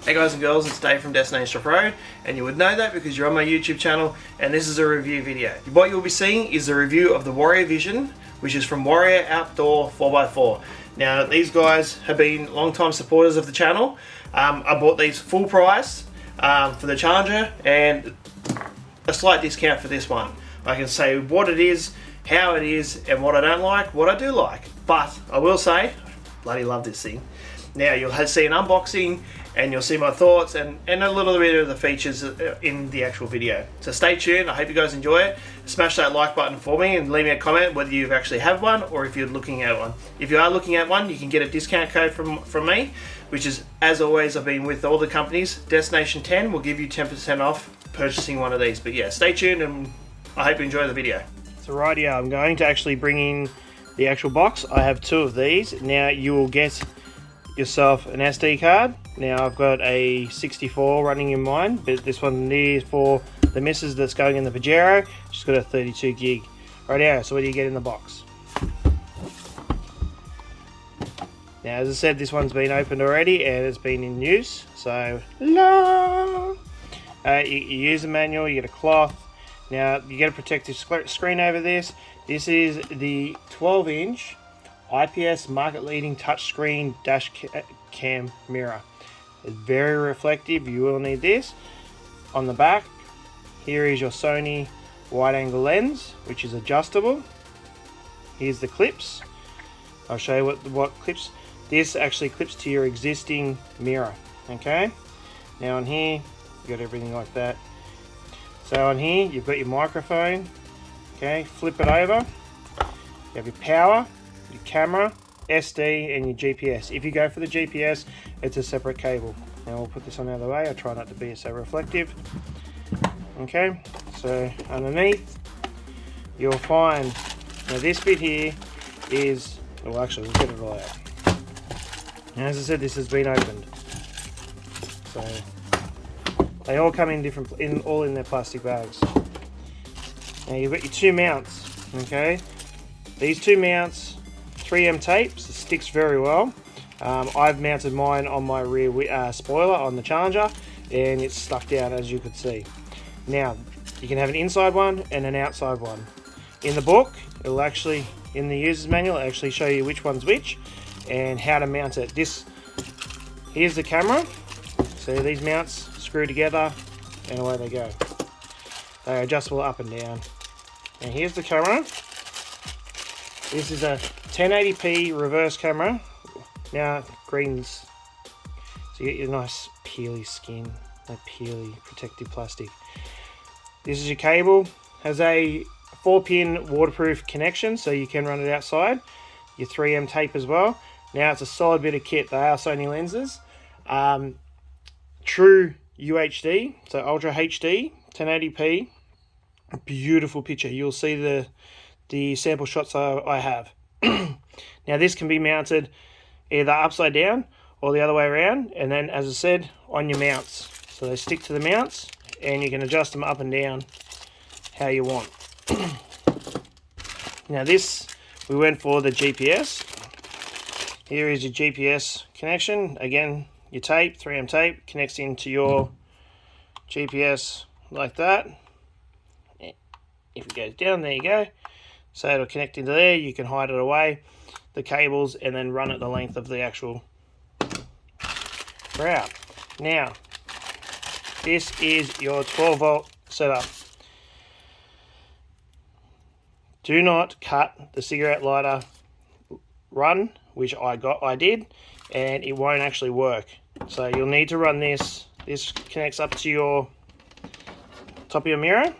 Hey guys and girls, it's Dave from Destination Off-Road, and you would know that because you're on my YouTube channel, and this is a review video. What you'll be seeing is the review of the Warrior Vision, which is from Warrior Outdoor 4x4. Now, these guys have been long-time supporters of the channel. I bought these full price for the Challenger, and a slight discount for this one. I can say what it is, how it is, and what I don't like, what I do like. But I will say, bloody love this thing. Now, you'll see an unboxing, and you'll see my thoughts and a little bit of the features in the actual video. So stay tuned. I hope you guys enjoy it. Smash that like button for me and leave me a comment whether you've actually have one or if you're looking at one. If you are looking at one, you can get a discount code from me, which is, as always, I've been with all the companies. Destination 10 will give you 10% off purchasing one of these. But yeah, stay tuned and I hope you enjoy the video. So right here, I'm going to actually bring in the actual box. I have two of these. Now you will get yourself an SD card. Now I've got a 64 running in mine, but this one is for the missus that's going in the Pajero. She's got a 32 gig. Right here, so what do you get in the box? Now, as I said, this one's been opened already and it's been in use. So, you use a manual, you get a cloth. Now, you get a protective screen over this. This is the 12-inch IPS market-leading touchscreen dash cam mirror. It's very reflective. You will need this. On the back, here is your Sony wide-angle lens, which is adjustable. Here's the clips. I'll show you what clips. This actually clips to your existing mirror. Okay. Now on here, you got everything like that. So on here, you've got your microphone. Okay. Flip it over. You have your power, your camera, SD, and your GPS. If you go for the GPS, it's a separate cable. Now we'll put this on the other way. I try not to be so reflective. Okay, so underneath you'll find, now this bit here is, well actually we'll get it all out. Now, as I said, this has been opened. So they all come in different, all in their plastic bags. Now you've got your two mounts. Okay, these two mounts, 3M tape, so it sticks very well. I've mounted mine on my rear spoiler on the Challenger, and it's stuck down, as you could see. Now, you can have an inside one and an outside one. In the book, it'll actually, in the user's manual, it'll actually show you which one's which and how to mount it. Here's the camera. So these mounts screw together and away they go. They're adjustable up and down. And here's the camera. This is a 1080p reverse camera. Now, greens, so you get your nice peely skin, that peely protective plastic. This is your cable. Has a 4-pin waterproof connection, so you can run it outside. Your 3M tape as well. Now, it's a solid bit of kit. They are Sony lenses. True UHD, so Ultra HD, 1080p. Beautiful picture. You'll see the sample shots I have. Now, this can be mounted either upside down or the other way around, and then, as I said, on your mounts. So they stick to the mounts and you can adjust them up and down how you want. Now this, we went for the GPS. Here is your GPS connection. Again, your tape, 3M tape, connects into your GPS like that. If it goes down, there you go. So it'll connect into there. You can hide it away, the cables, and then run it the length of the actual route. Now, this is your 12-volt setup. Do not cut the cigarette lighter run, which I did, and it won't actually work. So you'll need to run this. This connects up to your top of your mirror.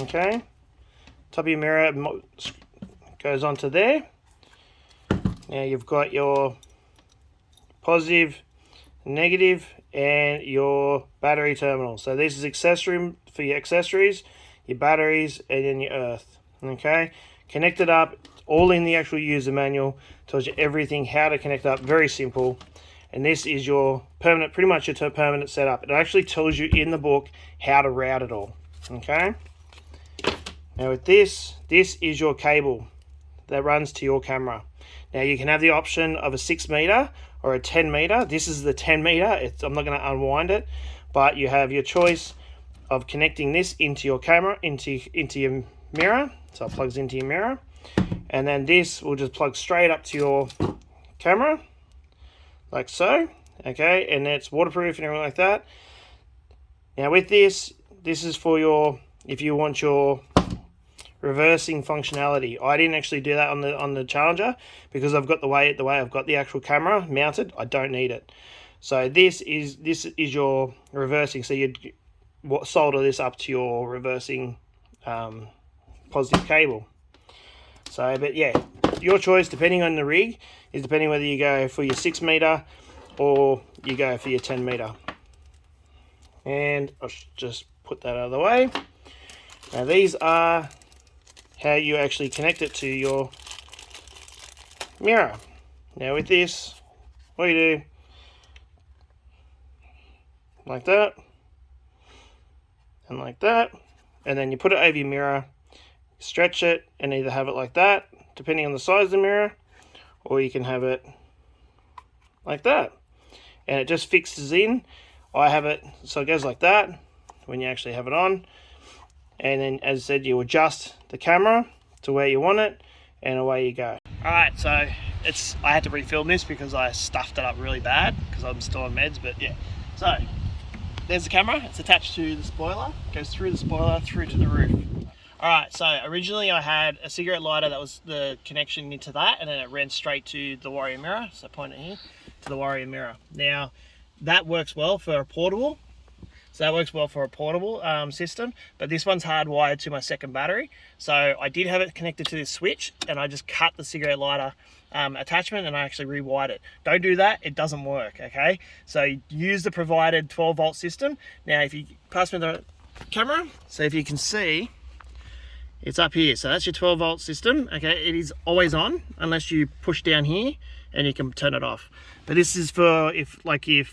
Okay, top of your mirror goes onto there. Now you've got your positive, negative, and your battery terminal. So this is accessory for your accessories, your batteries, and then your earth. Okay, connect it up, all in the actual user manual. Tells you everything, how to connect up, very simple. And this is your permanent, pretty much your permanent setup. It actually tells you in the book how to route it all. Okay, now with this is your cable that runs to your camera. Now you can have the option of a 6 meter or a 10 meter. This is the 10 meter. I'm not going to unwind it, but you have your choice of connecting this into your camera, into your mirror. So it plugs into your mirror, and then this will just plug straight up to your camera, like so. Okay, and it's waterproof and everything like that. Now with this is for your, if you want your reversing functionality. I didn't actually do that on the Challenger because I've got the way I've got the actual camera mounted. I don't need it. So this is your reversing. So you'd solder this up to your reversing positive cable. So, but yeah, your choice depending on the rig is depending whether you go for your 6 meter or you go for your 10 meter. And I'll just put that out of the way. Now these are how you actually connect it to your mirror. Now with this, what you do, like that, and like that, and then you put it over your mirror, stretch it, and either have it like that, depending on the size of the mirror, or you can have it like that. And it just fixes in. I have it, so it goes like that when you actually have it on. And then, as I said, you adjust the camera to where you want it, and away you go. Alright, so I had to refilm this because I stuffed it up really bad because I'm still on meds, but yeah. So, there's the camera. It's attached to the spoiler. It goes through the spoiler, through to the roof. Alright, so originally I had a cigarette lighter that was the connection into that, and then it ran straight to the Warrior mirror. So point it here, to the Warrior mirror. Now, that works well for a portable. So that works well for a portable system, but this one's hardwired to my second battery. So I did have it connected to this switch, and I just cut the cigarette lighter attachment and I actually rewired it. Don't do that, it doesn't work, okay? So use the provided 12 volt system. Now if you pass me the camera, so if you can see, it's up here. So that's your 12 volt system, okay? It is always on unless you push down here and you can turn it off. But this is for if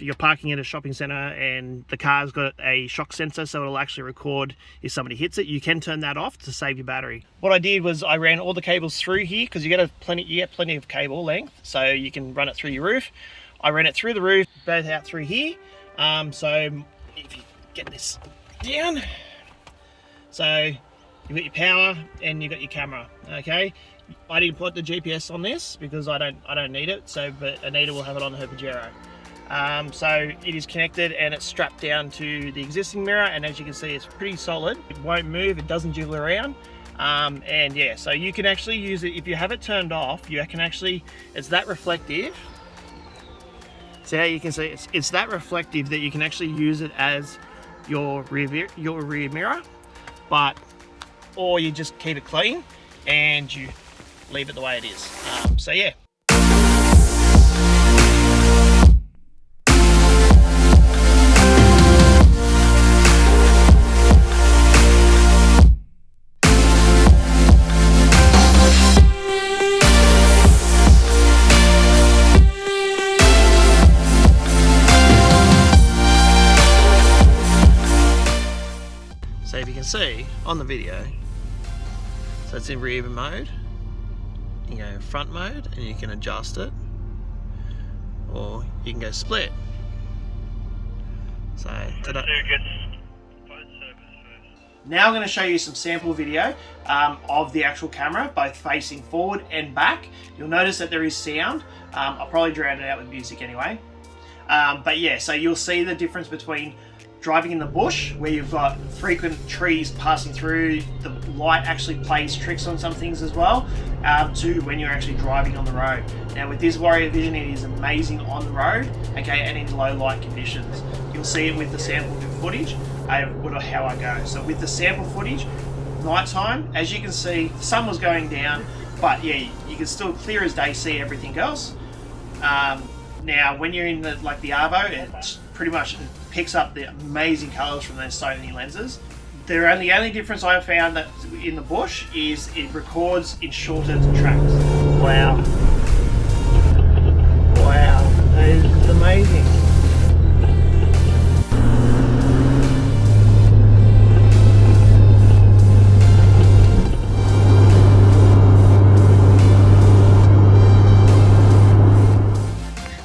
you're parking at a shopping center and the car's got a shock sensor, so it'll actually record if somebody hits it. You can turn that off to save your battery. What I did was I ran all the cables through here because you get plenty of cable length, so you can run it through your roof. I ran it through the roof, both out through here. So if you get this down, so you've got your power and you've got your camera, okay? I didn't put the GPS on this because I don't need it. So, but Anita will have it on her Pajero. So it is connected and it's strapped down to the existing mirror, and as you can see, it's pretty solid. It won't move. It doesn't jiggle around. And yeah, so you can actually use it if you have it turned off. You can actually, it's that reflective. So you can see it's that reflective that you can actually use it as your rear mirror, or you just keep it clean and you leave it the way it is. So yeah. So if you can see on the video, so it's in rear mode. You go front mode and you can adjust it, or you can go split. So now I'm going to show you some sample video of the actual camera, both facing forward and back. You'll notice that there is sound. I'll probably drown it out with music anyway. But yeah, so you'll see the difference between driving in the bush, where you've got frequent trees passing through, the light actually plays tricks on some things as well, to when you're actually driving on the road. Now with this Warrior Vision, it is amazing on the road, okay, and in low light conditions. You'll see it with the sample footage, how I go. So with the sample footage, nighttime, as you can see, the sun was going down, but yeah, you can still clear as day see everything else. Now when you're in the Arvo, it's pretty much picks up the amazing colours from those Sony lenses. The only difference I found that in the bush is it records in shorter tracks. Wow. Wow, that is amazing.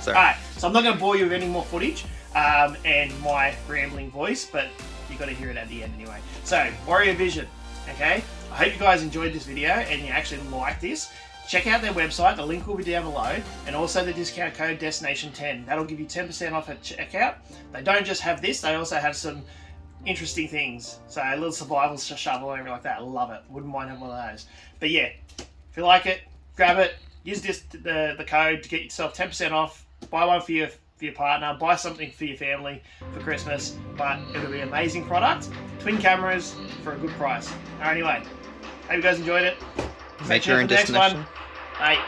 Alright, I'm not going to bore you with any more footage and my rambling voice, but you've got to hear it at the end anyway. So, Warrior Vision, okay? I hope you guys enjoyed this video and you actually like this. Check out their website, the link will be down below, and also the discount code Destination10. That'll give you 10% off at checkout. They don't just have this, they also have some interesting things. So a little survival shovel and everything like that. I love it. Wouldn't mind having one of those. But yeah, if you like it, grab it. Use this the code to get yourself 10% off. Buy one for your partner. Buy something for your family for Christmas. But it'll be an amazing product. Twin cameras for a good price. Alright, anyway, hope you guys enjoyed it. Make sure in destination. Bye.